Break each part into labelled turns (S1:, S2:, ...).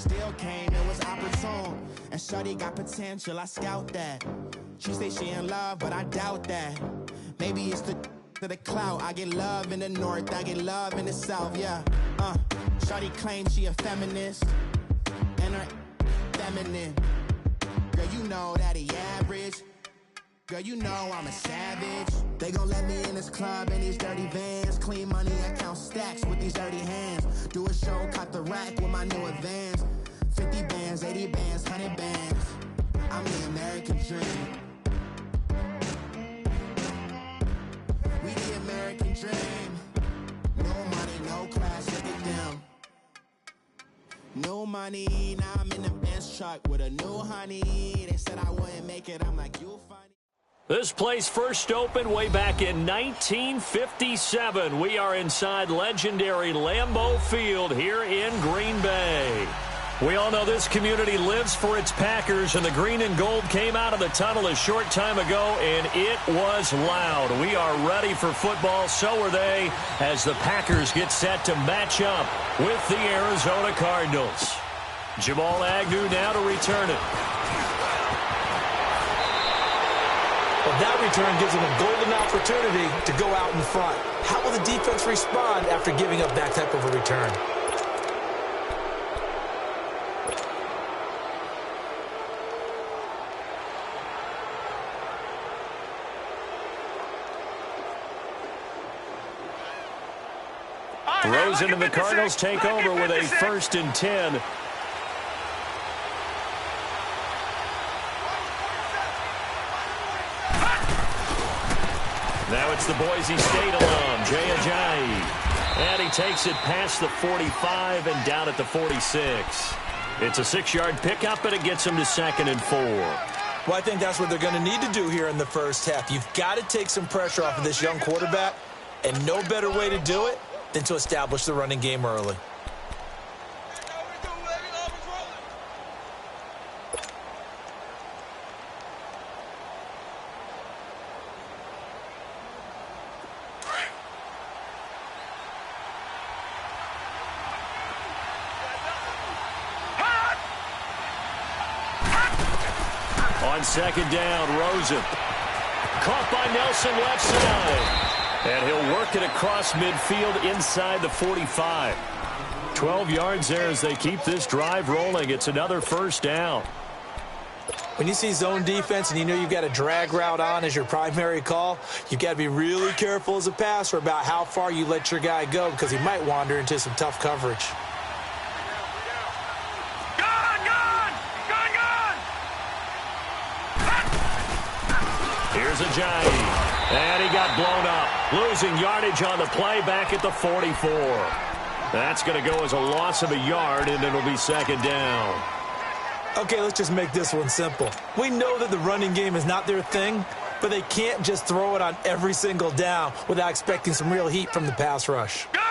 S1: Still came, it was opportune. And shorty got potential, I scout that. She say she in love, but I doubt that. Maybe it's to the clout. I get love in the north, I get love in the south, yeah. Shorty claims she a feminist, and her feminine. Girl, you know that he average. Girl, you know I'm a savage. They gon' let me in this club in these dirty vans. Clean money, I count stacks with these dirty hands. Do a show, cut the rack with my new advance. 50 bands, 80 bands, 100 bands. I'm the American dream. We the American dream. No money, no class, look at them. No money, now I'm in the Benz truck with a new honey. They said I wouldn't make it, I'm like, you'll find it.
S2: This place first opened way back in 1957. We are inside legendary Lambeau Field here in Green Bay. We all know this community lives for its Packers, and the green and gold came out of the tunnel a short time ago, and it was loud. We are ready for football, so are they, as the Packers get set to match up with the Arizona Cardinals. Jamal Agnew now to return it.
S3: Well, that return gives them a golden opportunity to go out in front. How will the defense respond after giving up that type of a return?
S2: Rosen and the Cardinals take over with a 1st and 10. Now it's the Boise State alum, Jay Ajayi. And he takes it past the 45 and down at the 46. It's a 6-yard pickup, and it gets him to 2nd and 4.
S3: Well, I think that's what they're going to need to do here in the first half. You've got to take some pressure off of this young quarterback, and no better way to do it than to establish the running game early.
S2: On 2nd down, Rosen. Caught by Nelson left side. And he'll work it across midfield inside the 45. 12 yards there as they keep this drive rolling. It's another 1st down.
S3: When you see zone defense and you know you've got a drag route on as your primary call, you've got to be really careful as a passer about how far you let your guy go, because he might wander into some tough coverage.
S2: Here's Ajayi. And he got blown up. Losing yardage on the play back at the 44. That's going to go as a loss of a yard, and it'll be 2nd down.
S3: Okay, let's just make this one simple. We know that the running game is not their thing, but they can't just throw it on every single down without expecting some real heat from the pass rush.
S4: Gun!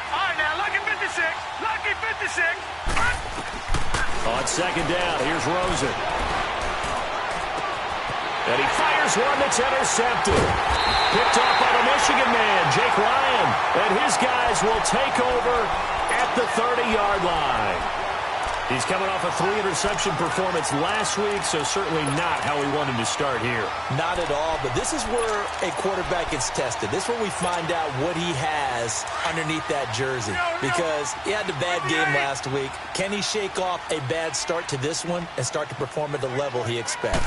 S4: All right, now, lucky 56. Lucky 56.
S2: On 2nd down, here's Rosen. And he fires one that's intercepted. Picked off by the Michigan man, Jake Ryan. And his guys will take over at the 30-yard line. He's coming off a 3-interception performance last week, so certainly not how we wanted to start here.
S3: Not at all, but this is where a quarterback gets tested. This is where we find out what he has underneath that jersey, because he had a bad game last week. Can he shake off a bad start to this one and start to perform at the level he expects?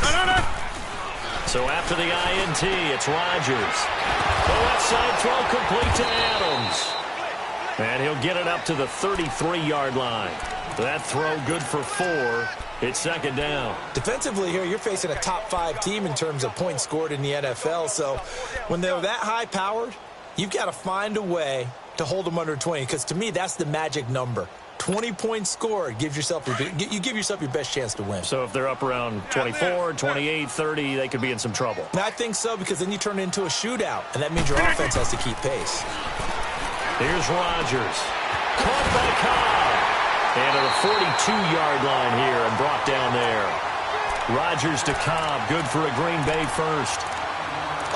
S2: So after the INT, it's Rodgers. The left side throw complete to Adams. And he'll get it up to the 33-yard line. That throw good for 4. It's 2nd down.
S3: Defensively here, you're facing a top-5 team in terms of points scored in the NFL. So when they're that high-powered, you've got to find a way to hold them under 20, because to me, that's the magic number. 20 points scored gives yourself you give yourself your best chance to win.
S2: So if they're up around 24, 28, 30, they could be in some trouble.
S3: And I think so, because then you turn it into a shootout, and that means your offense has to keep pace.
S2: Here's Rodgers. Caught by Cobb. And to the 42-yard line here and brought down there. Rodgers to Cobb. Good for a Green Bay 1st.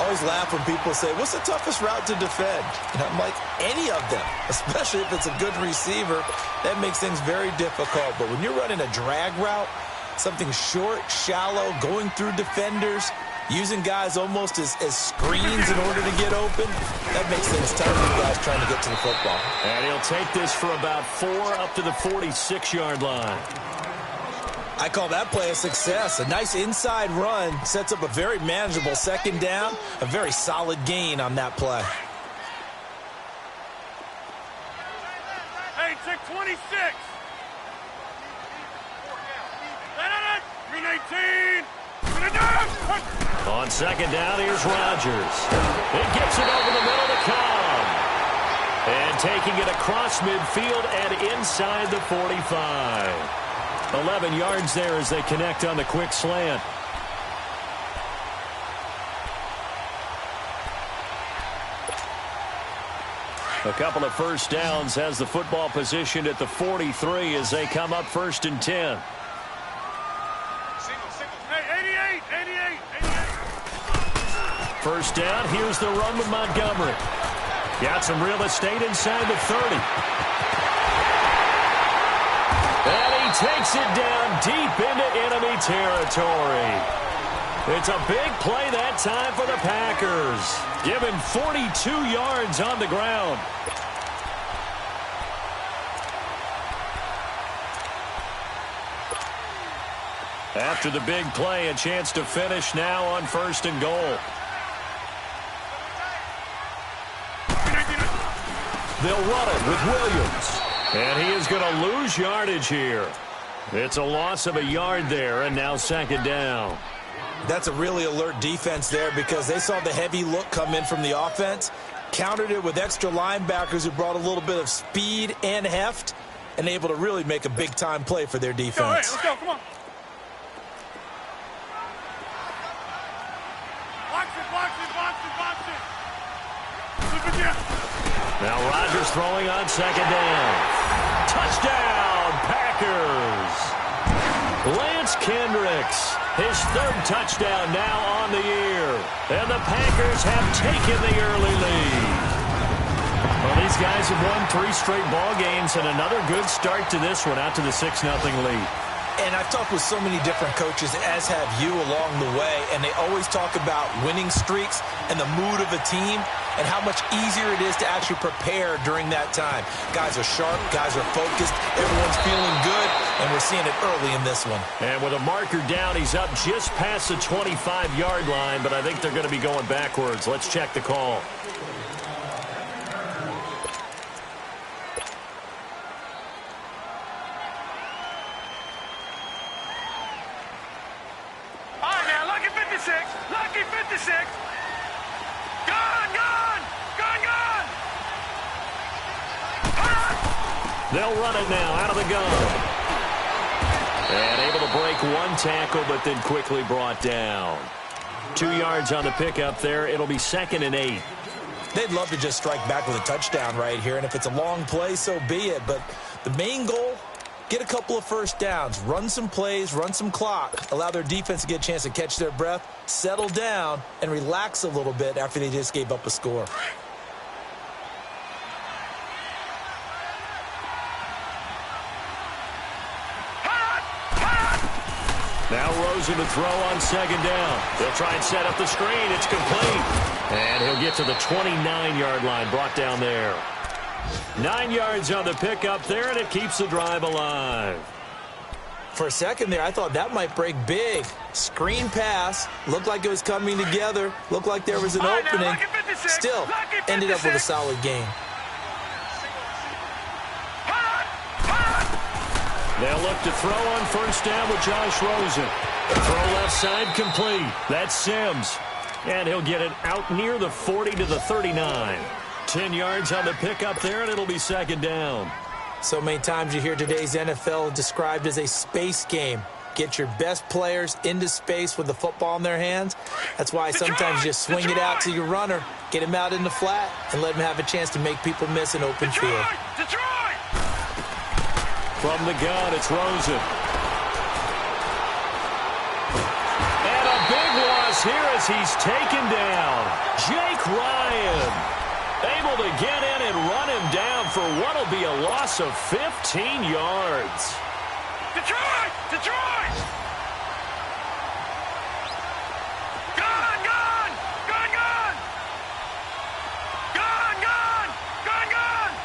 S3: always laugh when people say, what's the toughest route to defend? And I'm like, any of them, especially if it's a good receiver. That makes things very difficult. But when you're running a drag route, something short, shallow, going through defenders, using guys almost as screens in order to get open, that makes things tough for you guys trying to get to the football.
S2: And he'll take this for about 4 up to the 46-yard line.
S3: I call that play a success. A nice inside run sets up a very manageable second down, a very solid gain on that play.
S4: Hey, check 26. 319.
S2: On second down, here's Rodgers. It gets it over the middle to Cobb. And taking it across midfield and inside the 45. 11 yards there as they connect on the quick slant. A couple of first downs, has the football positioned at the 43 as they come up 1st and 10.
S4: Hey, 88.
S2: First down, here's the run with Montgomery. Got some real estate inside the 30. And he takes it down deep into enemy territory. It's a big play that time for the Packers. Given 42 yards on the ground. After the big play, a chance to finish now on 1st and goal. They'll run it with Williams. And he is going to lose yardage here. It's a loss of a yard there, and now 2nd down.
S3: That's a really alert defense there because they saw the heavy look come in from the offense, countered it with extra linebackers who brought a little bit of speed and heft, and able to really make a big-time play for their defense.
S4: Let's go, come on. Box it.
S2: Now Rodgers throwing on 2nd down. Touchdown, Packers. Lance Kendricks, his 3rd touchdown now on the year. And the Packers have taken the early lead. Well, these guys have won 3 straight ball games and another good start to this one out to the 6-0 lead.
S3: And I've talked with so many different coaches, as have you along the way, and they always talk about winning streaks and the mood of a team and how much easier it is to actually prepare during that time. Guys are sharp, guys are focused, everyone's feeling good, and we're seeing it early in this one.
S2: And with a marker down, he's up just past the 25-yard line, but I think they're going to be going backwards. Let's check the call.
S4: Lucky 56. Gone.
S2: They'll run it now out of the gun. And able to break one tackle, but then quickly brought down. 2 yards on the pickup there. It'll be 2nd and 8.
S3: They'd love to just strike back with a touchdown right here, and if it's a long play, so be it. But the main goal, get a couple of first downs, run some plays, run some clock, allow their defense to get a chance to catch their breath, settle down, and relax a little bit after they just gave up a score.
S2: Now Rosen to throw on 2nd down. They'll try and set up the screen. It's complete. And he'll get to the 29-yard line, brought down there. 9 yards on the pickup there, and it keeps the drive alive.
S3: For a second there, I thought that might break big. Screen pass, looked like it was coming together, looked like there was an opening. Still, ended up with a solid game.
S2: They'll look to throw on 1st down with Josh Rosen. Throw left side complete. That's Sims. And he'll get it out near the 40 to the 39. 10 yards on the pickup there, and it'll be 2nd down.
S3: So many times you hear today's NFL described as a space game. Get your best players into space with the football in their hands. That's why sometimes you just swing it out to your runner, get him out in the flat, and let him have a chance to make people miss an open field.
S2: From the gun, it's Rosen. And a big loss falls here as he's taken down. Jake Ryan able to get in and run him down for what will be a loss of 15 yards.
S4: Detroit! Detroit! Gone! Gone! Gone! Gone! Gone! Gone! Gone! Gone!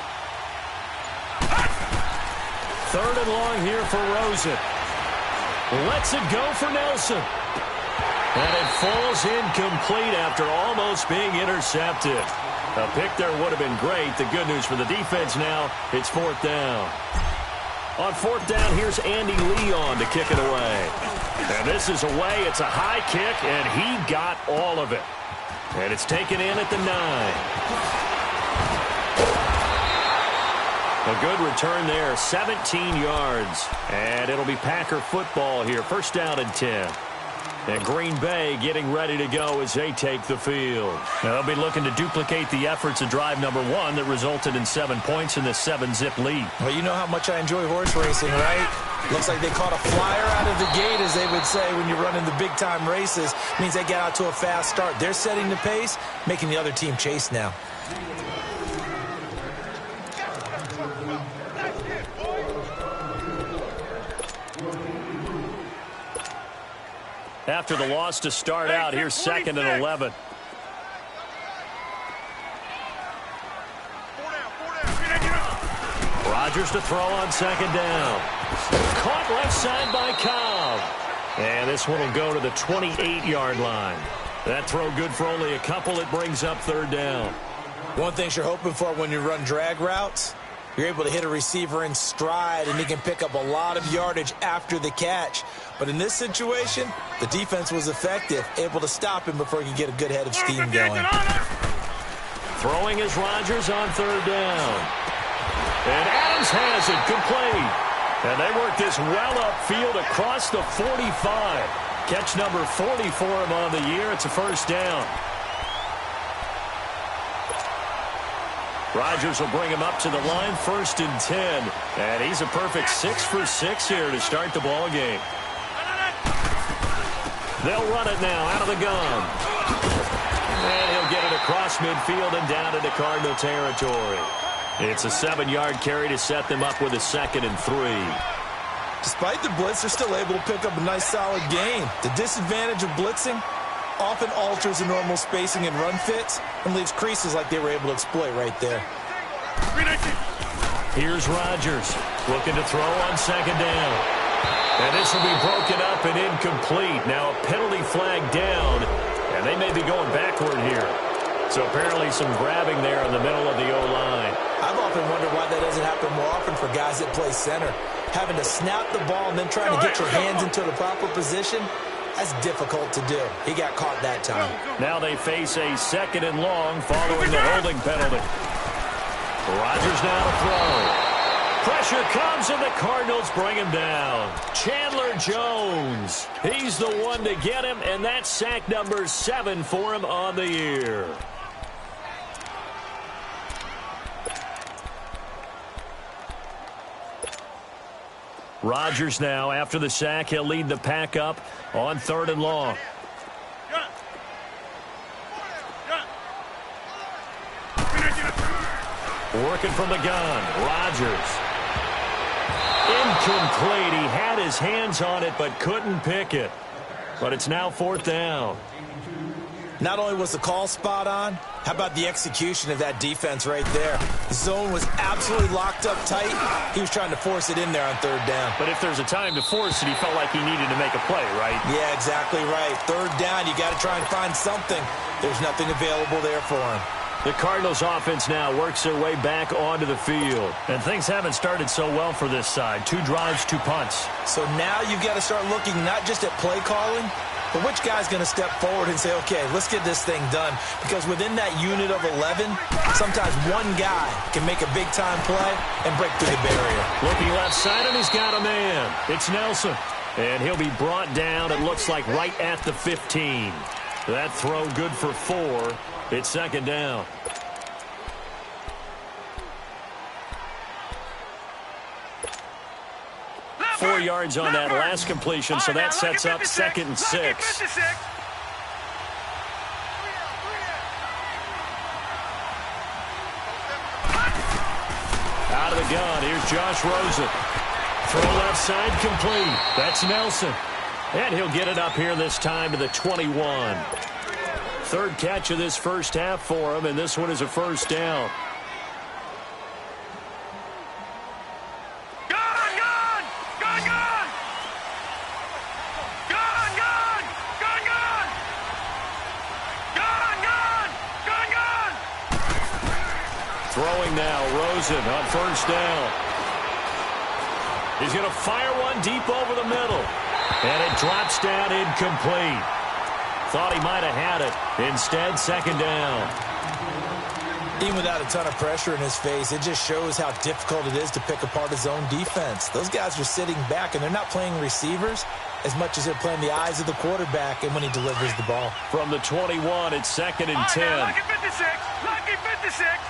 S2: Third and long here for Rosen. Lets it go for Nelson. And it falls incomplete after almost being intercepted. A pick there would have been great. The good news for the defense now, it's fourth down. On fourth down, here's Andy Leon to kick it away. And this is away. It's a high kick, and he got all of it. And it's taken in at the 9. A good return there, 17 yards. And it'll be Packer football here, first down and 10. And Green Bay getting ready to go as they take the field. Now they'll be looking to duplicate the efforts of drive number 1 that resulted in 7 points in this 7-zip lead.
S3: Well, you know how much I enjoy horse racing, right? Looks like they caught a flyer out of the gate, as they would say when you're running the big-time races. Means they get out to a fast start. They're setting the pace, making the other team chase now.
S2: After the loss to start out, here's 2nd and 11. Rodgers to throw on 2nd down. Caught left side by Cobb. And this one will go to the 28-yard line. That throw good for only a couple. It brings up 3rd down.
S3: One thing you're hoping for when you run drag routes, you're able to hit a receiver in stride, and he can pick up a lot of yardage after the catch. But in this situation, the defense was effective, able to stop him before he could get a good head of steam going.
S2: Throwing is Rodgers on 3rd down. And Adams has it complete. And they work this well upfield across the 45. Catch number 40 for him on the year. It's a first down. Rodgers will bring him up to the line, 1st and 10. And he's a perfect 6 for 6 here to start the ball game. They'll run it now out of the gun. And he'll get it across midfield and down into Cardinal territory. It's a 7-yard carry to set them up with a 2nd and 3.
S3: Despite the blitz, they're still able to pick up a nice solid gain. The disadvantage of blitzing often alters the normal spacing and run fits and leaves creases like they were able to exploit right there.
S2: Here's Rodgers looking to throw on 2nd down. And this will be broken up and incomplete. Now a penalty flag down, and they may be going backward here. So apparently some grabbing there in the middle of the O-line.
S3: I've often wondered why that doesn't happen more often for guys that play center. Having to snap the ball and then trying to get your hands into the proper position, that's difficult to do. He got caught that time.
S2: Now they face a 2nd and long following the holding penalty. Rodgers now to throw. Pressure comes, and the Cardinals bring him down. Chandler Jones. He's the one to get him, and that's sack number 7 for him on the year. Rodgers now, after the sack, he'll lead the pack up on 3rd and long. Working from the gun, Rodgers. Incomplete. He had his hands on it but couldn't pick it. But it's now 4th down.
S3: Not only was the call spot on, how about the execution of that defense right there? The zone was absolutely locked up tight. He was trying to force it in there on 3rd down.
S2: But if there's a time to force it, he felt like he needed to make a play, right?
S3: Yeah, exactly right. 3rd down, you got to try and find something. There's nothing available there for him.
S2: The Cardinals offense now works their way back onto the field. And things haven't started so well for this side. 2 drives, 2 punts.
S3: So now you've got to start looking not just at play calling, but which guy's going to step forward and say, okay, let's get this thing done. Because within that unit of 11, sometimes one guy can make a big-time play and break through the barrier.
S2: Looking left side, and he's got a man. It's Nelson. And he'll be brought down, it looks like, right at the 15. That throw good for 4. It's 2nd down.
S4: Left
S2: 4 yards on that last completion, so that sets up 2nd and 6. out of the gun. Here's Josh Rosen. Throw left side complete. That's Nelson. And he'll get it up here this time to the 21. Third catch of this first half for him, and this one is a first down. Throwing now, Rosen on first down. He's going to fire one deep over the middle. And it drops down incomplete. Thought he might have had it. Instead, second down.
S3: Even without a ton of pressure in his face, it just shows how difficult it is to pick apart his own defense. Those guys are sitting back, and they're not playing receivers as much as they're playing the eyes of the quarterback and when he delivers the ball.
S2: From the 21, it's second and 10.
S4: Lucky 56. Lucky 56.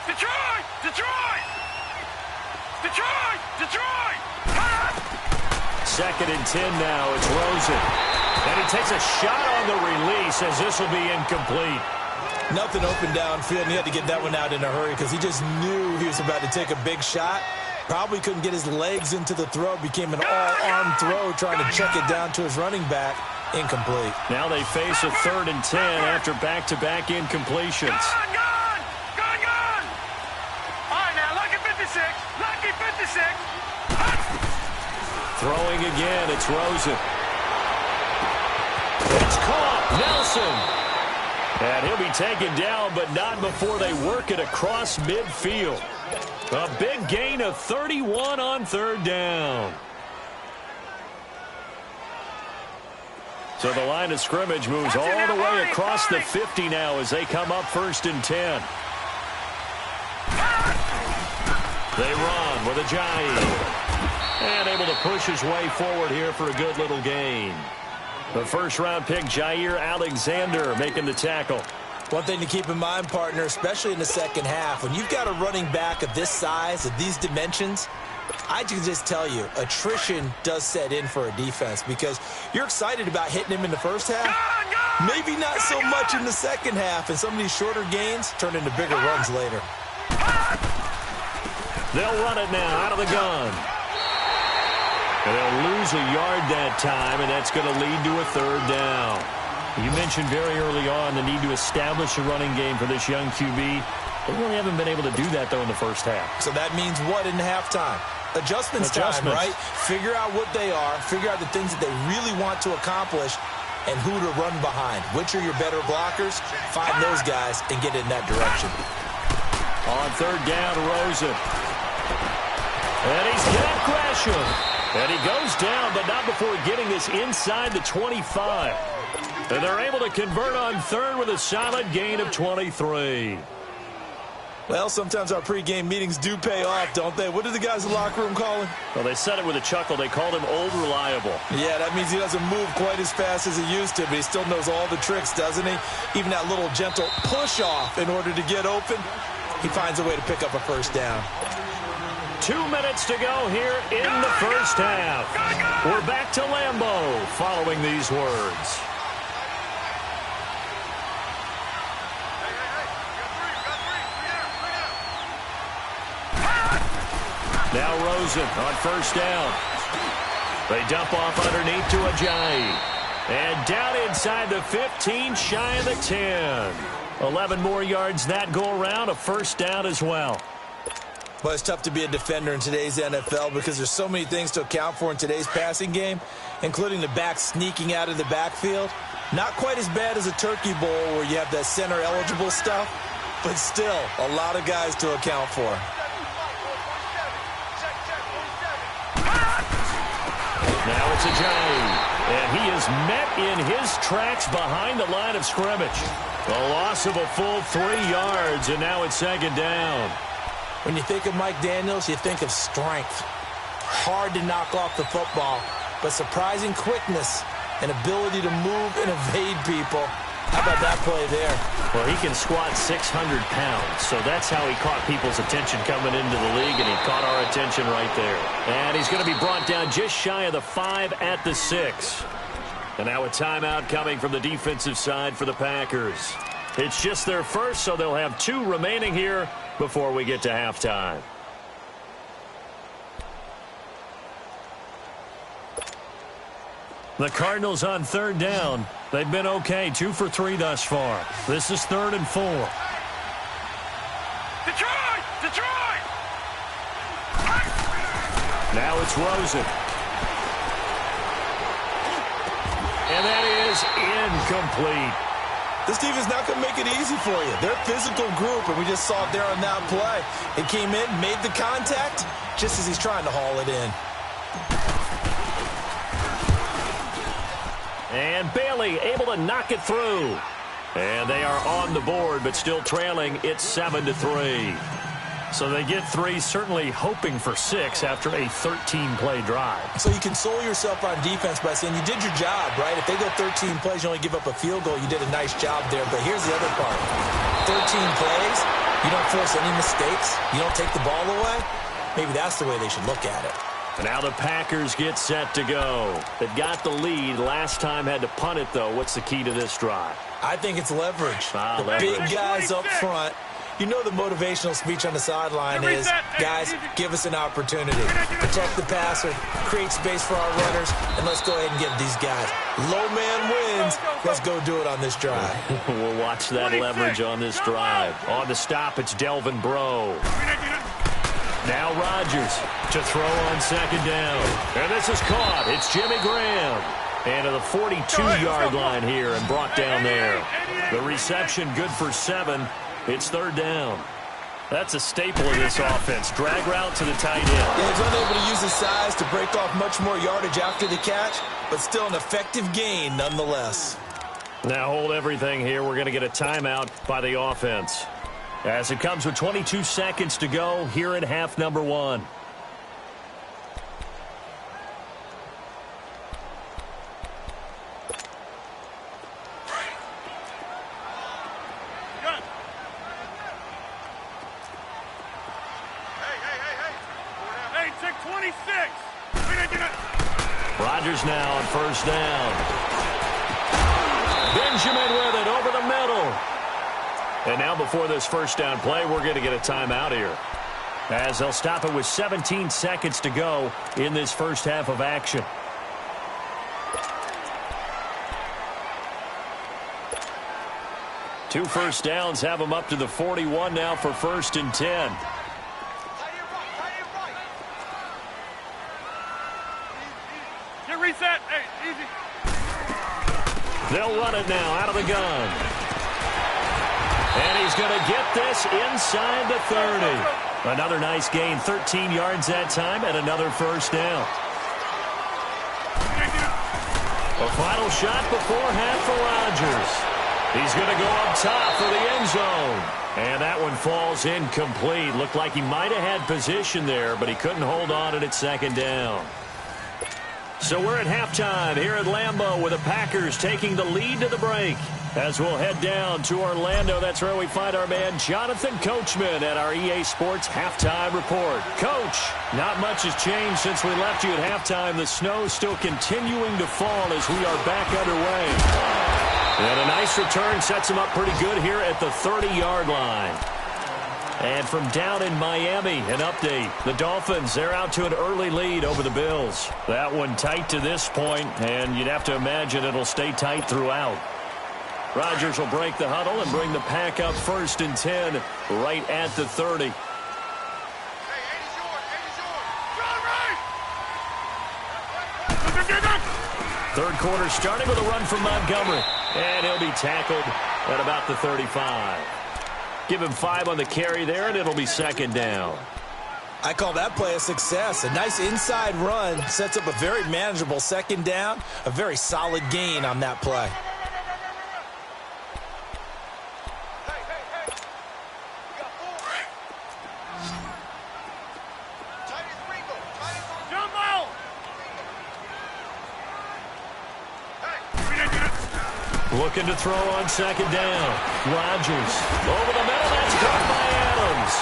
S4: Detroit! Detroit! Detroit! Detroit!
S2: Second and 10 now. It's Rosen. And he takes a shot on the release as this will be incomplete.
S3: Nothing open downfield, and he had to get that one out in a hurry because he just knew he was about to take a big shot. Probably couldn't get his legs into the throw. Became an all-arm throw trying to check it down to his running back. Incomplete.
S2: Now they face a third and 10 after back-to-back incompletions.
S4: Gone! All right, now, lucky 56. Lucky 56.
S2: Throwing again, it's Rosen. It's caught, Nelson. And he'll be taken down, but not before they work it across midfield. A big gain of 31 on third down. So the line of scrimmage moves all the way across the 50 now as they come up first and 10. They run with Ajayi. And able to push his way forward here for a good little gain. The first-round pick, Jair Alexander, making the tackle.
S3: One thing to keep in mind, partner, especially in the second half, when you've got a running back of this size, of these dimensions, I can just tell you, attrition does set in for a defense because you're excited about hitting him in the first half. Maybe not so much in the second half, and some of these shorter gains turn into bigger runs later.
S2: They'll run it now out of the gun. And they'll lose a yard that time, and that's going to lead to a third down. You mentioned very early on the need to establish a running game for this young QB. They really haven't been able to do that, though, in the first half.
S3: So that means what in halftime? Adjustments time, right? Figure out what they are, figure out the things that they really want to accomplish, and who to run behind. Which are your better blockers? Find those guys and get in that direction.
S2: On third down, Rosen. And he's got Gresham. And he goes down, but not before getting this inside the 25. And they're able to convert on third with a solid gain of 23.
S3: Well, sometimes our pregame meetings do pay off, don't they? What do the guys in the locker room call him?
S2: Well, they said it with a chuckle. They called him Old Reliable.
S3: Yeah, that means he doesn't move quite as fast as he used to, but he still knows all the tricks, doesn't he? Even that little gentle push-off in order to get open, he finds a way to pick up a first down.
S2: 2 minutes to go here in the first half. We're back to Lambeau following these words. Now Rosen on first down. They dump off underneath to Ajayi. And down inside the 15, shy of the 10. 11 more yards that go around, a first down as well.
S3: Well, it's tough to be a defender in today's NFL because there's so many things to account for in today's passing game, including the back sneaking out of the backfield. Not quite as bad as a turkey bowl where you have that center-eligible stuff, but still a lot of guys to account for.
S2: Now it's Ajayi, and he is met in his tracks behind the line of scrimmage. A loss of a full 3 yards, and now it's second down.
S3: When you think of Mike Daniels, you think of strength. Hard to knock off the football, but surprising quickness and ability to move and evade people. How about that play there?
S2: Well, he can squat 600 pounds, so that's how he caught people's attention coming into the league, and he caught our attention right there. And he's going to be brought down just shy of the 5 at the 6. And now a timeout coming from the defensive side for the Packers. It's just their first, so they'll have 2 remaining here before we get to halftime. The Cardinals on third down. They've been okay, 2 for 3 thus far. This is 3rd and 4.
S4: Detroit! Detroit!
S2: Now it's Rosen. And that is incomplete.
S3: This team is not going to make it easy for you. They're a physical group, and we just saw it there on that play. It came in, made the contact, just as he's trying to haul it in.
S2: And Bailey able to knock it through. And they are on the board, but still trailing. It's 7-3. So they get 3, certainly hoping for 6 after a 13-play drive.
S3: So you console yourself on defense by saying you did your job, right? If they go 13 plays, you only give up a field goal, you did a nice job there. But here's the other part. 13 plays, you don't force any mistakes, you don't take the ball away. Maybe that's the way they should look at it.
S2: And now the Packers get set to go. They've got the lead. Last time had to punt it, though. What's the key to this drive?
S3: I think it's leverage.
S2: Leverage.
S3: Big guys up front. You know the motivational speech on the sideline is, guys, give us an opportunity. Protect the passer, create space for our runners, and let's go ahead and get these guys. Low man wins. Let's go do it on this drive.
S2: We'll watch that leverage on this drive. On the stop, it's Delvin Breaux. Now Rodgers to throw on 2nd down. And this is caught. It's Jimmy Graham. And to the 42-yard line here and brought down there. The reception good for 7. It's 3rd down. That's a staple of this offense. Drag route to the tight end.
S3: Yeah, he's unable to use his size to break off much more yardage after the catch, but still an effective gain nonetheless.
S2: Now hold everything here. We're going to get a timeout by the offense. As it comes with 22 seconds to go here in half number 1.
S4: Hey, check 26.
S2: Rodgers now on 1st down. Benjamin with it over the middle. And now before this 1st down play, we're going to get a timeout here. As they'll stop it with 17 seconds to go in this first half of action. Two first downs have them up to the 41 now for 1st and 10.
S4: Get reset. Hey, easy.
S2: They'll run it now out of the gun. And he's going to get this inside the 30. Another nice gain, 13 yards that time, and another 1st down. A final shot before half for Rodgers. He's going to go up top for the end zone. And that one falls incomplete. Looked like he might have had position there, but he couldn't hold on at 2nd down. So we're at halftime here at Lambeau with the Packers taking the lead to the break. As we'll head down to Orlando, that's where we find our man Jonathan Coachman at our EA Sports Halftime Report. Coach, not much has changed since we left you at halftime. The snow's still continuing to fall as we are back underway. And a nice return sets him up pretty good here at the 30-yard line. And from down in Miami, an update. The Dolphins, they're out to an early lead over the Bills. That one tight to this point, and you'd have to imagine it'll stay tight throughout. Rodgers will break the huddle and bring the pack up 1st and 10 right at the 30. Third quarter starting with a run from Montgomery. And he'll be tackled at about the 35. Give him 5 on the carry there, and it'll be 2nd down.
S3: I call that play a success. A nice inside run sets up a very manageable 2nd down. A very solid gain on that play.
S2: Looking to throw on 2nd down. Rodgers over the middle. That's caught by Adams.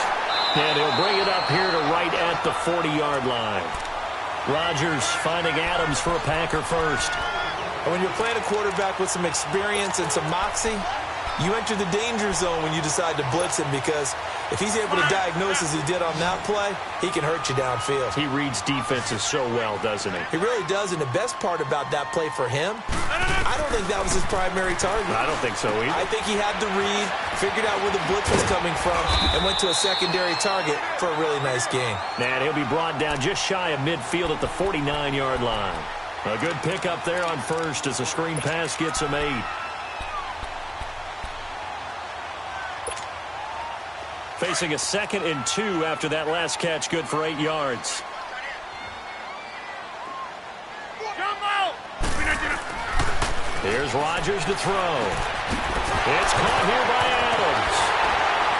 S2: And he'll bring it up here to right at the 40-yard line. Rodgers finding Adams for a Packer first.
S3: And when you're playing a quarterback with some experience and some moxie, You enter the danger zone when you decide to blitz him, because if he's able to diagnose as he did on that play, he can hurt you downfield.
S2: He reads defenses so well, doesn't he?
S3: He really does, and the best part about that play for him, I don't think that was his primary target.
S2: I don't think so either.
S3: I think he had the read, figured out where the blitz was coming from, and went to a secondary target for a really nice gain.
S2: And he'll be brought down just shy of midfield at the 49-yard line. A good pickup there on first as the screen pass gets him 8. Facing a 2nd and 2 after that last catch, good for 8 yards. Here's Rodgers to throw. It's caught here by Adams.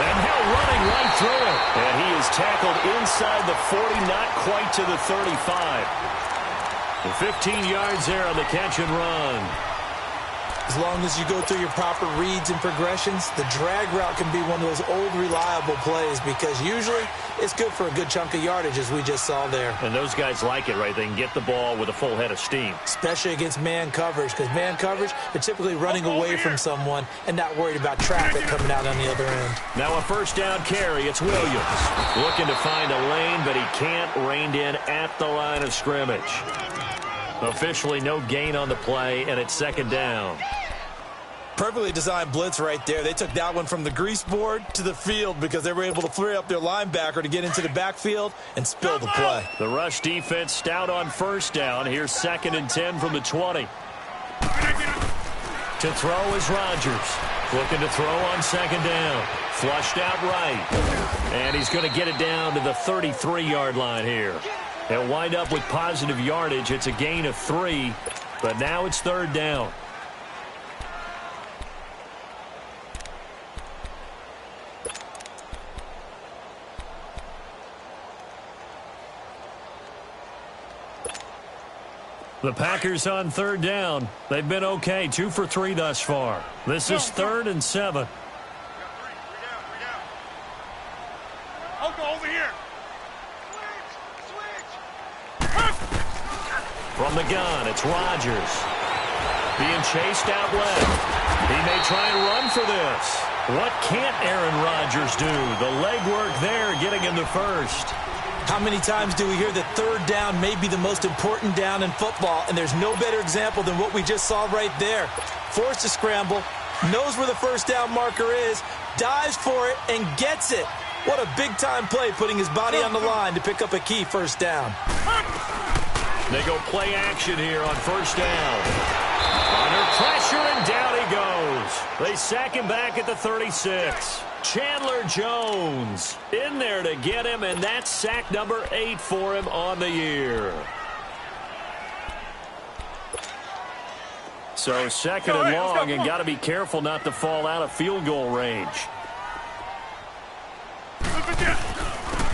S2: And now running right through it. And he is tackled inside the 40, not quite to the 35. And 15 yards there on the catch and run.
S3: As long as you go through your proper reads and progressions, the drag route can be one of those old reliable plays, because usually it's good for a good chunk of yardage, as we just saw there.
S2: And those guys like it, right? They can get the ball with a full head of steam.
S3: Especially against man coverage, because man coverage, they're typically running away from someone and not worried about traffic coming out on the other end.
S2: Now a first down carry. It's Williams. Looking to find a lane, but he can't. Reined in at the line of scrimmage. Officially no gain on the play, and it's 2nd down.
S3: Perfectly designed blitz right there. They took that one from the grease board to the field because they were able to free up their linebacker to get into the backfield and spill the play.
S2: The rush defense stout on first down. Here's 2nd and 10 from the 20. To throw is Rodgers. Looking to throw on 2nd down. Flushed out right. And he's going to get it down to the 33-yard line here. They'll wind up with positive yardage. It's a gain of 3, but now it's 3rd down. The Packers on 3rd down. They've been okay, 2 for 3 thus far. This is 3rd and 7.
S4: I'll go over here.
S2: From the gun, it's Rodgers. Being chased out left. He may try and run for this. What can't Aaron Rodgers do? The legwork there getting him the first.
S3: How many times do we hear that 3rd down may be the most important down in football, and there's no better example than what we just saw right there. Forced to scramble, knows where the first down marker is, dives for it, and gets it. What a big-time play, putting his body on the line to pick up a key first down.
S2: They go play action here on first down. Under pressure, and down he goes. They sack him back at the 36. Chandler Jones in there to get him, and that's sack number 8 for him on the year. So 2nd and long, and got to be careful not to fall out of field goal range.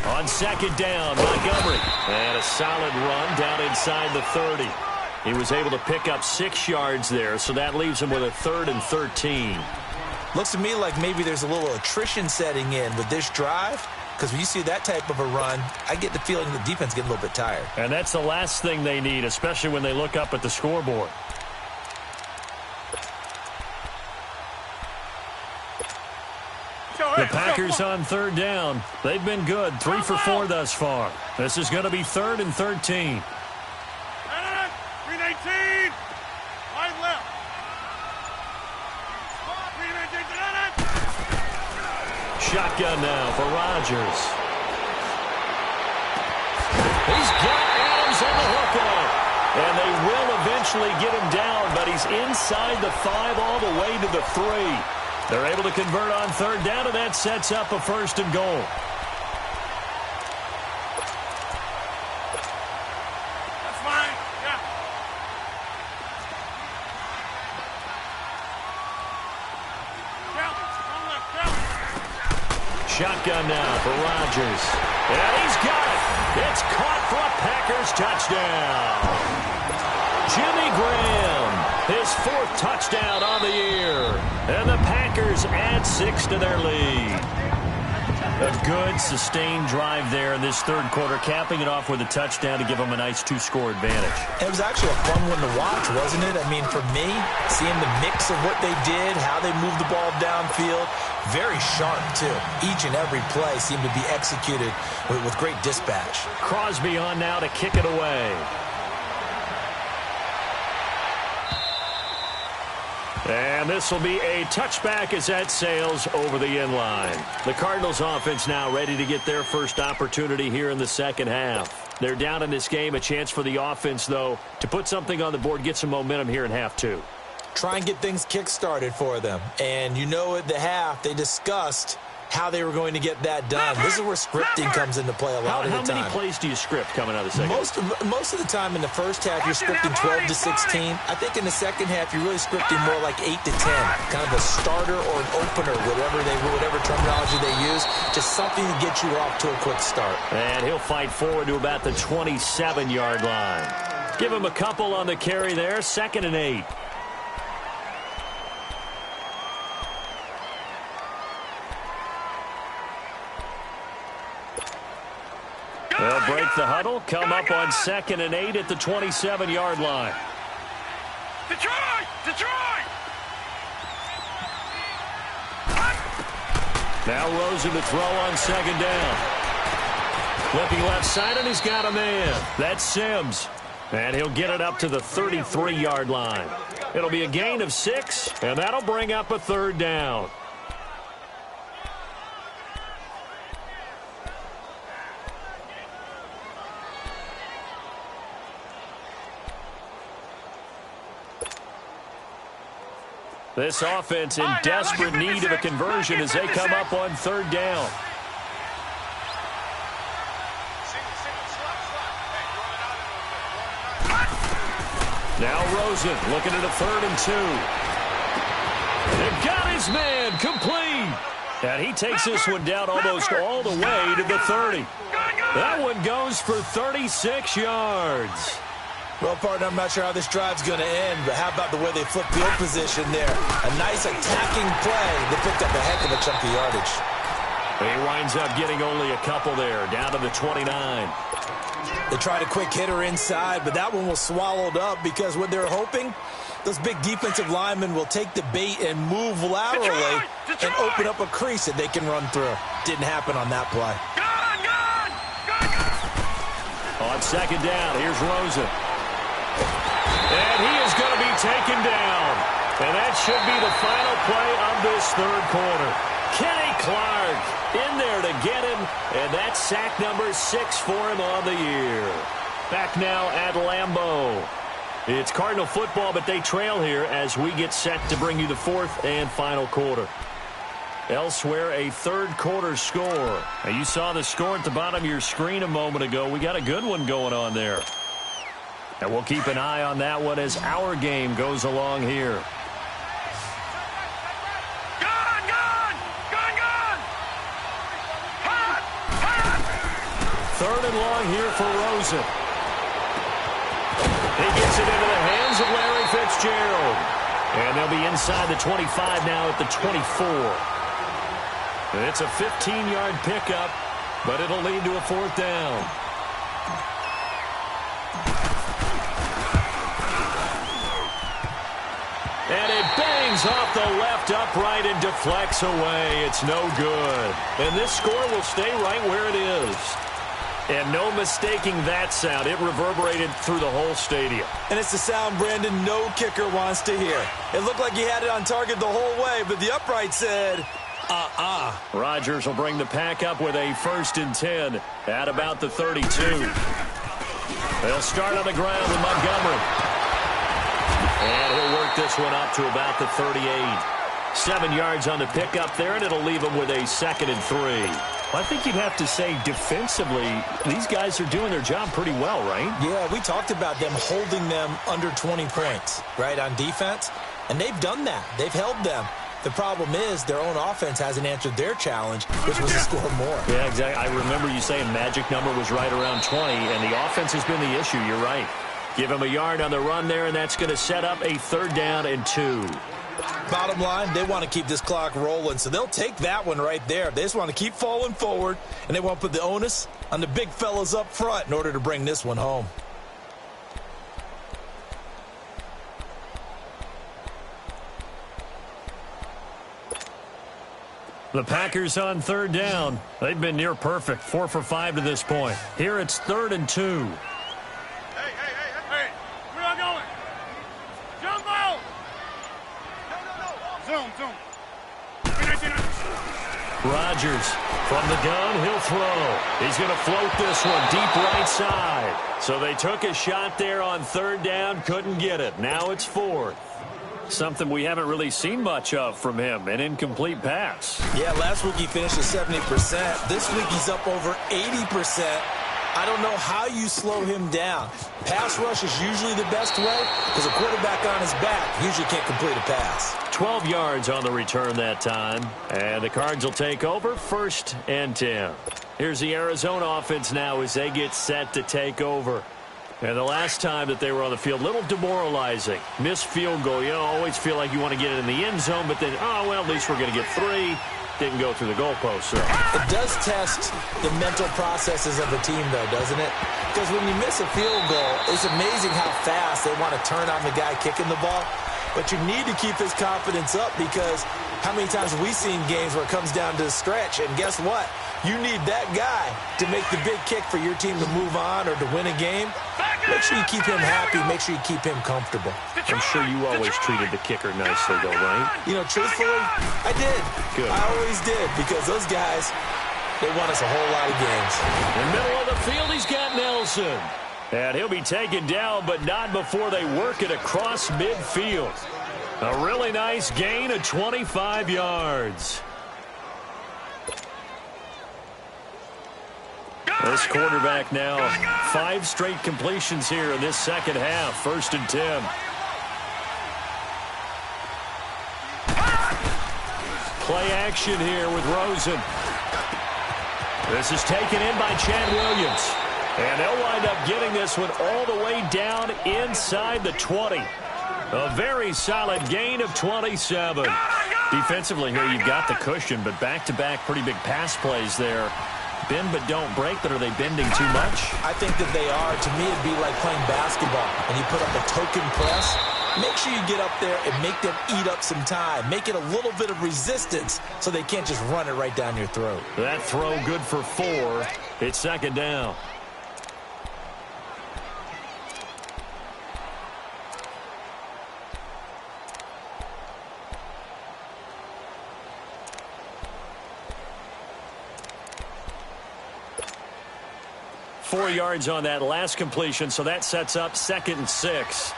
S2: On 2nd down, Montgomery. And a solid run down inside the 30. He was able to pick up 6 yards there, so that leaves him with a 3rd and 13.
S3: Looks to me like maybe there's a little attrition setting in with this drive, because when you see that type of a run, I get the feeling the defense getting a little bit tired.
S2: And that's the last thing they need, especially when they look up at the scoreboard. The Packers on 3rd down. They've been good, 3 for 4 thus far. This is going to be 3rd and 13.
S4: 319. Wide left.
S2: Shotgun now for Rodgers. He's got Adams on the hookup. And they will eventually get him down, but he's inside the 5 all the way to the 3. They're able to convert on 3rd down, and that sets up a 1st and goal.
S4: That's fine. Yeah.
S2: Shotgun now for Rodgers. And he's got it. It's caught for a Packers touchdown. Jimmy Graham, his 4th touchdown on the year. And the Packers add 6 to their lead. A good, sustained drive there in this third quarter, capping it off with a touchdown to give them a nice 2-score advantage.
S3: It was actually a fun one to watch, wasn't it? I mean, for me, seeing the mix of what they did, how they moved the ball downfield, very sharp, too. Each and every play seemed to be executed with great dispatch.
S2: Crosby on now to kick it away. And this will be a touchback as that sails over the end line. The Cardinals offense now ready to get their first opportunity here in the second half. They're down in this game. A chance for the offense, though, to put something on the board, get some momentum here in half two.
S3: Try and get things kick-started for them. And you know at the half, they discussed how they were going to get that done. This is where scripting comes into play a lot of the time.
S2: How many plays do you script coming out of the second?
S3: Most of the time in the first half, you're scripting 12 to 16. I think in the second half, you're really scripting more like 8 to 10. Kind of a starter or an opener, whatever terminology they use. Just something to get you off to a quick start.
S2: And he'll fight forward to about the 27-yard line. Give him a couple on the carry there. 2nd and 8. They'll break the huddle, come up on 2nd and 8 at the 27-yard line.
S4: Detroit! Detroit!
S2: Now Rosen to throw on 2nd down. Looking left side, and he's got a man. That's Sims. And he'll get it up to the 33-yard line. It'll be a gain of 6, and that'll bring up a 3rd down. This offense in desperate need of a conversion as they come up on 3rd down. Now Rosen looking at a 3rd and 2. They've got his man complete. And he takes this one down almost all the way to the 30. That one goes for 36 yards.
S3: Well, partner, I'm not sure how this drive's going to end, but how about the way they flip field position there? A nice attacking play. They picked up a heck of a chunk of yardage.
S2: He winds up getting only a couple there, down to the 29.
S3: They tried a quick hitter inside, but that one was swallowed up because what they're hoping, those big defensive linemen will take the bait and move laterally and open up a crease that they can run through. Didn't happen on that play.
S2: On 2nd down, here's Rosen. And he is going to be taken down. And that should be the final play of this 3rd quarter. Kenny Clark in there to get him. And that's sack number 6 for him on the year. Back now at Lambeau. It's Cardinal football, but they trail here as we get set to bring you the 4th and final quarter. Elsewhere, a 3rd quarter score. Now, you saw the score at the bottom of your screen a moment ago. We got a good one going on there. And we'll keep an eye on that one as our game goes along here.
S4: Gun! Gun! Gun! Gun! Hot! Hot!
S2: 3rd and long here for Rosen. He gets it into the hands of Larry Fitzgerald. And they'll be inside the 25 now at the 24. And it's a 15-yard pickup, but it'll lead to a 4th down. And it bangs off the left upright and deflects away. It's no good. And this score will stay right where it is. And no mistaking that sound. It reverberated through the whole stadium.
S3: And it's the sound Brandon no kicker wants to hear. It looked like he had it on target the whole way, but the upright said,
S2: Rodgers will bring the pack up with a 1st and 10 at about the 32. They'll start on the ground with Montgomery. And he'll work this one up to about the 38. 7 yards on the pickup there, and it'll leave him with a 2nd and 3. Well, I think you'd have to say defensively, these guys are doing their job pretty well, right?
S3: Yeah, we talked about them holding them under 20 points, right, on defense. And they've done that. They've held them. The problem is their own offense hasn't answered their challenge, which was to score more.
S2: Yeah, exactly. I remember you saying magic number was right around 20, and the offense has been the issue. You're right. Give him a yard on the run there, and that's going to set up a 3rd down and 2.
S3: Bottom line, they want to keep this clock rolling, so they'll take that one right there. They just want to keep falling forward, and they want to put the onus on the big fellas up front in order to bring this one home.
S2: The Packers on third down. They've been near perfect, 4 for 5 to this point. Here it's 3rd and 2.
S4: Hey, where y'all going? Jumbo! Zoom.
S2: Rodgers from the gun, he'll throw. He's going to float this one deep right side. So they took a shot there on 3rd down, couldn't get it. Now it's 4th. Something we haven't really seen much of from him, an incomplete pass.
S3: Yeah, last week he finished at 70%. This week he's up over 80%. I don't know how you slow him down. Pass rush is usually the best way because a quarterback on his back usually can't complete a pass.
S2: 12 yards on the return that time. And the Cards will take over, 1st and 10. Here's the Arizona offense now as they get set to take over. And the last time that they were on the field, a little demoralizing. Missed field goal. You know, always feel like you want to get it in the end zone, but then, oh, well, at least we're going to get 3. Didn't go through the goalpost, so.
S3: It does test the mental processes of a team, though, doesn't it? Because when you miss a field goal, it's amazing how fast they want to turn on the guy kicking the ball. But you need to keep his confidence up because how many times have we seen games where it comes down to the stretch, and guess what? You need that guy to make the big kick for your team to move on or to win a game. Make sure you keep him happy. Make sure you keep him comfortable.
S2: I'm sure you always treated the kicker nicely, though, right?
S3: You know, truthfully, I did.
S2: Good.
S3: I always did because those guys, they won us a whole lot of games.
S2: In the middle of the field, he's got Nelson. And he'll be taken down, but not before they work it across midfield. A really nice gain of 25 yards. This quarterback now, 5 straight completions here in this second half. 1st and 10. Play action here with Rosen. This is taken in by Chad Williams. And they'll wind up getting this one all the way down inside the 20. A very solid gain of 27. Defensively here, you've got the cushion, but back-to-back pretty big pass plays there. Bend but don't break, but are they bending too much?
S3: I think that they are. To me, it'd be like playing basketball. When you put up a token press, make sure you get up there and make them eat up some time. Make it a little bit of resistance so they can't just run it right down your throat.
S2: That throw good for 4. It's 2nd down. Four yards on that last completion, so that sets up 2nd and 6.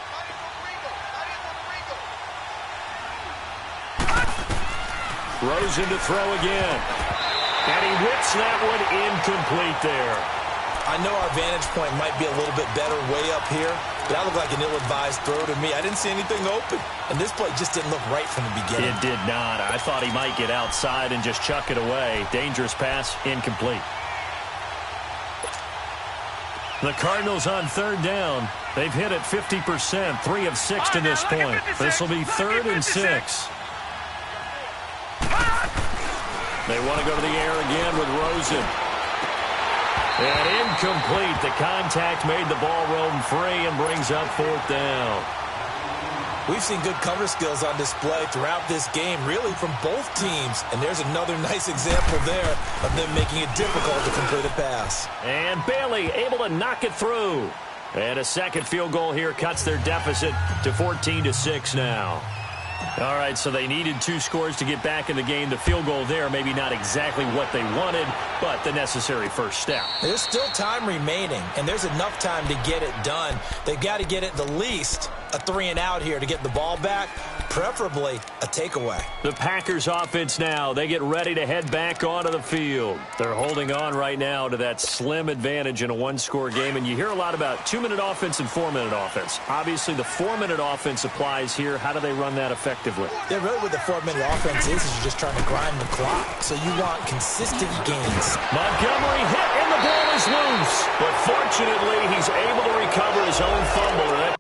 S2: Rosen to throw again. And he whips that one incomplete there.
S3: I know our vantage point might be a little bit better way up here, but that looked like an ill-advised throw to me. I didn't see anything open, and this play just didn't look right from the beginning.
S2: It did not. I thought he might get outside and just chuck it away. Dangerous pass, incomplete. The Cardinals on 3rd down. They've hit it 50%, 3 of 6 to this point. This will be 3rd and 6. They want to go to the air again with Rosen. And incomplete. The contact made the ball roam free and brings up 4th down.
S3: We've seen good cover skills on display throughout this game, really from both teams. And there's another nice example there of them making it difficult to complete a pass.
S2: And Bailey able to knock it through. And a second field goal here cuts their deficit to 14-6 now. All right, so they needed 2 scores to get back in the game. The field goal there, maybe not exactly what they wanted, but the necessary first step.
S3: There's still time remaining, and there's enough time to get it done. They've got to get it the least a 3-and-out here to get the ball back, preferably a takeaway.
S2: The Packers offense now, they get ready to head back onto the field. They're holding on right now to that slim advantage in a 1-score game, and you hear a lot about 2-minute offense and 4-minute offense. Obviously, the 4-minute offense applies here. How do they run that effectively?
S3: Yeah, really what the 4-minute offense is you're just trying to grind the clock, so you want consistent gains.
S2: Montgomery hit, and the ball is loose. But fortunately, he's able to recover his own fumble, and that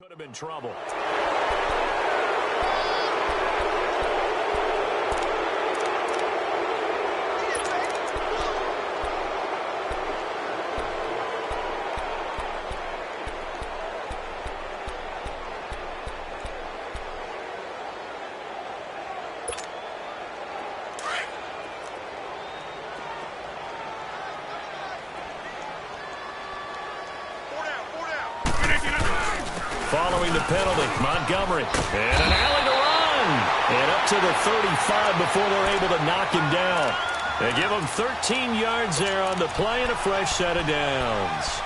S2: Could have been trouble. Following the penalty, Montgomery. And an alley to run. And up to the 35 before they're able to knock him down. They give him 13 yards there on the play and a fresh set of downs.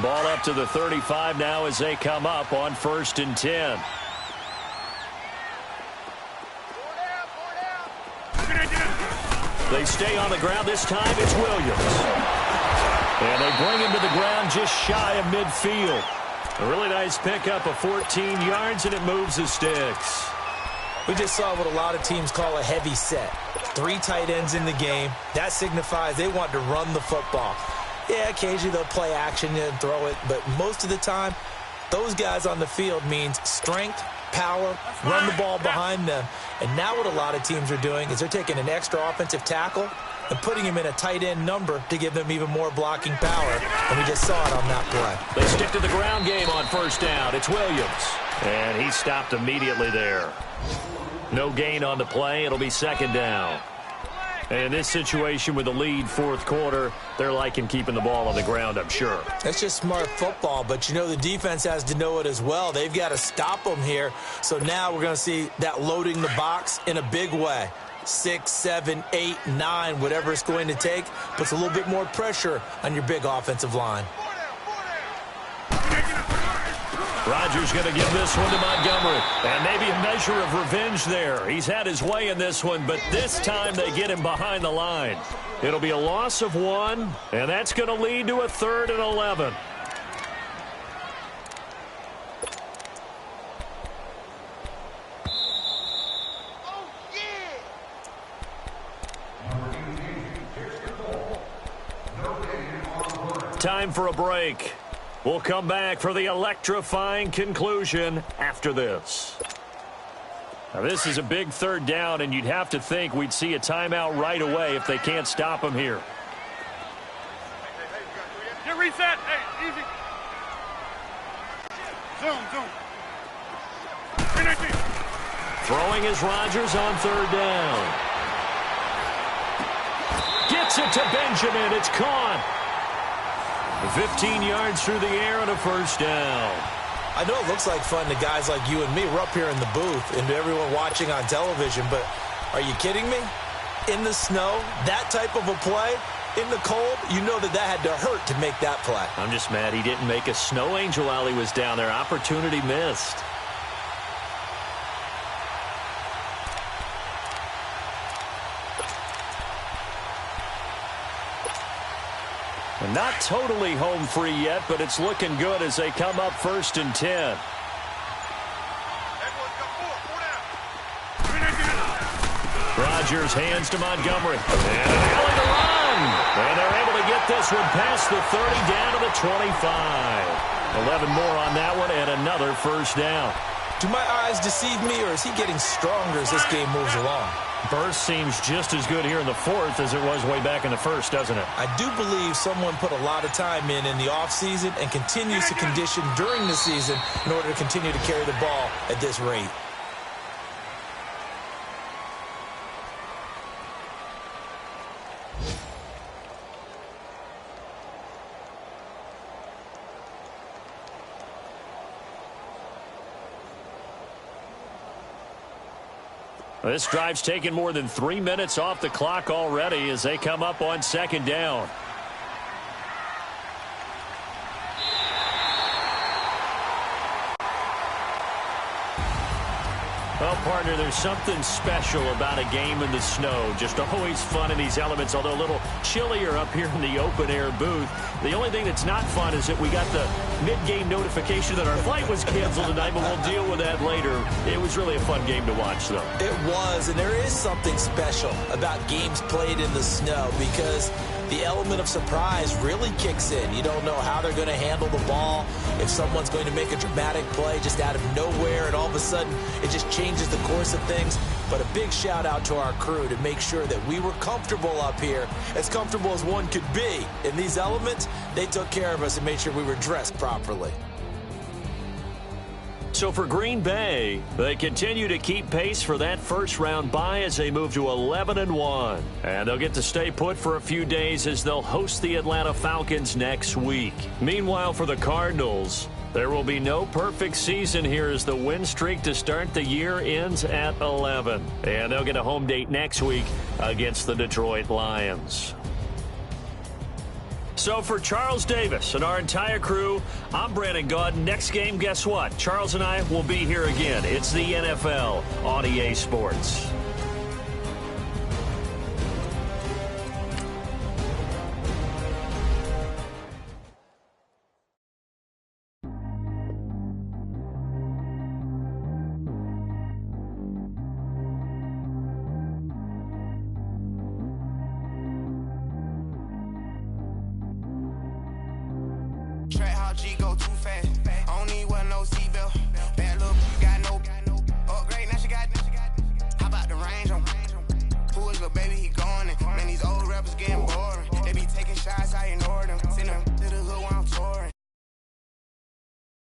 S2: Ball up to the 35 now as they come up on 1st and 10. They stay on the ground. This time it's Williams. And they bring him to the ground just shy of midfield. A really nice pickup of 14 yards, and it moves the sticks.
S3: We just saw what a lot of teams call a heavy set. 3 tight ends in the game. That signifies they want to run the football. Yeah, occasionally they'll play action and throw it, but most of the time, those guys on the field means strength, power, run the ball behind them. And now what a lot of teams are doing is they're taking an extra offensive tackle and putting him in a tight end number to give them even more blocking power. And we just saw it on that play.
S2: They stick to the ground game on 1st down. It's Williams. And he stopped immediately there. No gain on the play. It'll be 2nd down. And in this situation with the lead 4th quarter, they're liking keeping the ball on the ground, I'm sure.
S3: That's just smart football, but you know the defense has to know it as well. They've got to stop them here. So now we're going to see that loading the box in a big way. 6, 7, 8, 9, whatever it's going to take, puts a little bit more pressure on your big offensive line.
S2: Rodgers going to give this one to Montgomery. And maybe a measure of revenge there. He's had his way in this one, but this time they get him behind the line. It'll be a loss of 1, and that's going to lead to a 3rd and 11. Time for a break. We'll come back for the electrifying conclusion after this. Now, this is a big 3rd down, and you'd have to think we'd see a timeout right away if they can't stop him here.
S4: Get reset. Hey, easy. Zoom.
S2: Throwing is Rodgers on 3rd down. Gets it to Benjamin. It's caught. 15 yards through the air and a 1st down.
S3: I know it looks like fun to guys like you and me. We're up here in the booth and to everyone watching on television, but are you kidding me? In the snow, that type of a play, in the cold, you know that had to hurt to make that play.
S2: I'm just mad he didn't make a snow angel while he was down there. Opportunity missed. And not totally home free yet, but it's looking good as they come up 1st and 10. Rodgers hands to Montgomery. And an alley to run. And they're able to get this one past the 30 down to the 25. 11 more on that one and another 1st down.
S3: Do my eyes deceive me, or is he getting stronger as this game moves along?
S2: Burst seems just as good here in the 4th as it was way back in the 1st, doesn't it?
S3: I do believe someone put a lot of time in the offseason and continues to condition during the season in order to continue to carry the ball at this rate.
S2: This drive's taken more than 3 minutes off the clock already as they come up on 2nd down. Well, partner, there's something special about a game in the snow. Just always fun in these elements, although a little chillier up here in the open-air booth. The only thing that's not fun is that we got the mid-game notification that our flight was canceled tonight, but we'll deal with that later. It was really a fun game to watch, though.
S3: It was, and there is something special about games played in the snow because the element of surprise really kicks in. You don't know how they're going to handle the ball, if someone's going to make a dramatic play just out of nowhere, and all of a sudden it just changes the course of things. But a big shout out to our crew to make sure that we were comfortable up here, as comfortable as one could be. In these elements, they took care of us and made sure we were dressed properly.
S2: So for Green Bay, they continue to keep pace for that first-round bye as they move to 11-1. And they'll get to stay put for a few days as they'll host the Atlanta Falcons next week. Meanwhile, for the Cardinals, there will be no perfect season here as the win streak to start the year ends at 11. And they'll get a home date next week against the Detroit Lions. So for Charles Davis and our entire crew, I'm Brandon Gaudin. Next game, guess what? Charles and I will be here again. It's the NFL on EA Sports.
S1: Track how G go too fast. I don't need one no seatbelt.